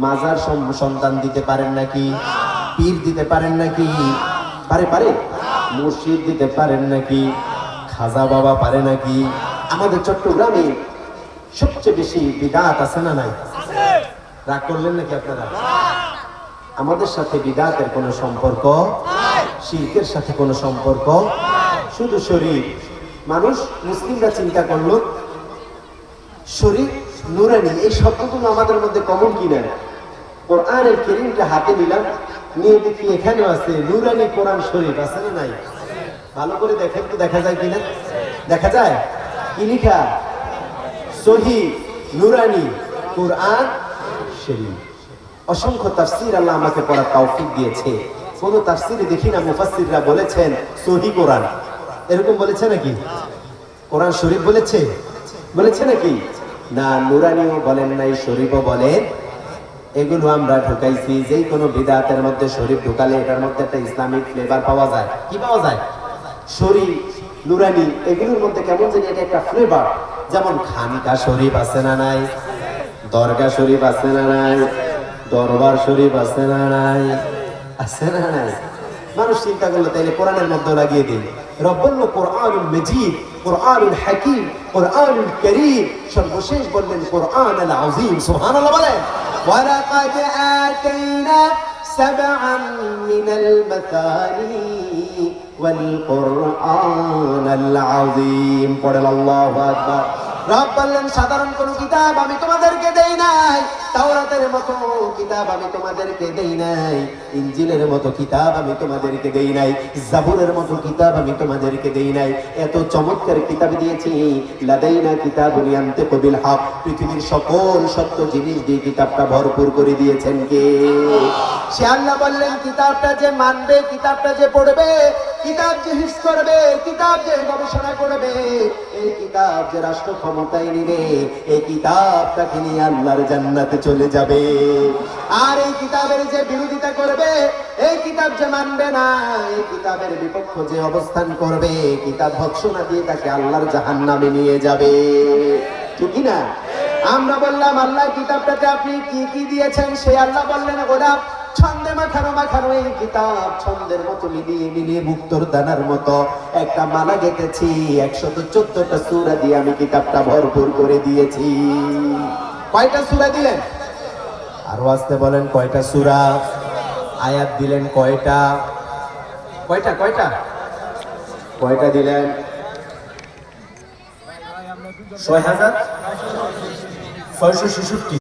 মাজার সন্তান দিতে পারেন নাকি? পীর দিতে পারেন নাকি? পারে মুর্শিদ দিতে পারেন নাকি? খাজা বাবা পারে নাকি? আমাদের চট্টগ্রামে সবচেয়ে বেশি বিদআত আছে না নাই? রাগ করলেন নাকি আপনারা? আমাদের সাথে বিদআতের কোনো সম্পর্ক নাই, শিরকের সাথে কোনো সম্পর্ক, শুধু শরীর। মানুষ মুসলিমরা চিন্তা করলো শরীর নূরানি, এই শব্দগুলো আমাদের মধ্যে কমন কিনা। কোরআনের কারীমটা হাতে নিলাম, নিয়ে দেখি এখানেও আছে নূরানি কোরআন শরীফ, আছে না নাই? ভালো করে দেখেন তো, দেখা যায় কিনা? দেখা যায় কি লিখা? সহিহ নূরানি কোরআন শরীফ। অসংখ্য তাফসীর আল্লাহ আমাকে পড়ার তৌফিক দিয়েছে। কোন তাফসীরে দেখি না মুফাসসিররা বলেছেন সহিহ কোরআন, এরকম বলেছে নাকি? কোরআন শরীফ বলেছে নাকি? না, নূরানিও বলেন নাই, শরীফও বলেন। এগুলো আমরা ঢুকাইছি। যেই কোনো বিদআতের মধ্যে শরীফ ঢুকালে এটার মধ্যে একটা ইসলামিক ফ্লেভার পাওয়া যায়। কি পাওয়া যায়? শরীফ নূরানি এগুলোর মধ্যে কেমন জানি এটা একটা ফ্লেভার। যেমন খানকা শরীফ আছে না নাই? দরগা শরীফ আছে না নাই? দরবার শরীফ আছে না নাই? আছে না নাই? মানুষ চিন্তা করলো তাইলে কোরআনের মধ্যে লাগিয়ে দিন। রব বলল কোরআনুল মাজিদ, কোরআনুল হাকিম, কোরআনুল কারীম। সর্বশেষ বললেন কোরআনুল আযীম। সুবহানাল্লাহ বলেন। ওয়ালাকাদ আতাইনা সাবআন মিনাল মাসানি ওয়াল কোরআনুল আযীম। পড়েন আল্লাহু আকবার। রব বললেন সাধারণ কোন কিতাব আমি তোমাদেরকে দেই নাই, তাওরাতের মতো কিতাব আমি তোমাদেরকে দেই নাই, ইনজিলের মতো কিতাব আমি তোমাদেরকে দেই নাই, জাবুরের মতো কিতাব আমি তোমাদেরকে দেই নাই। এত চমৎকার কিতাব দিয়েছি। লাদাইনা কিতাবুন ইয়ানতিকু বিল হক। পৃথিবীর সকল সত্য জিনিস দিয়ে কিতাবটা ভরপুর করে দিয়েছেন কে? সে আল্লাহ বললেন কিতাবটা যে মানবে, কিতাবটা যে পড়বে, কিতাব যে হিফজ করবে, কিতাব যে গবেষণা করবে, এই কিতাব যে রাষ্ট্র ক্ষমতায় নিবে, এই কিতাবটাকে নিয়ে আল্লাহর জান্নাতে চলে যাবে। আর এই কিতাবের যে বিরোধিতা করবে, এই কিতাব যে মানবে না, এই কিতাবের বিপক্ষে যে অবস্থান করবে, কিতাব ভৎসনা দিয়ে তাকে আল্লাহর জাহান্নামে নিয়ে যাবে। ঠিক না? আমরা বললাম আল্লাহ কিতাবটাতে আপনি কি কি দিয়েছেন? সে আল্লাহ বললেন ওরা ছন্দে মাখানো এই কিতাব, ছন্দের মতো মিলিয়ে মুক্তোর দানার মতো একটা মালা গেঁথেছি। 114টা সূরা দিয়ে আমি কিতাবটা ভরপুর করে দিয়েছি। কয়টা সূরা দিলেন? আরো আসতে বলেন, কয়টা সূরা? আয়াত দিলেন কয়টা? কয়টা দিলেন? ৬,৬৬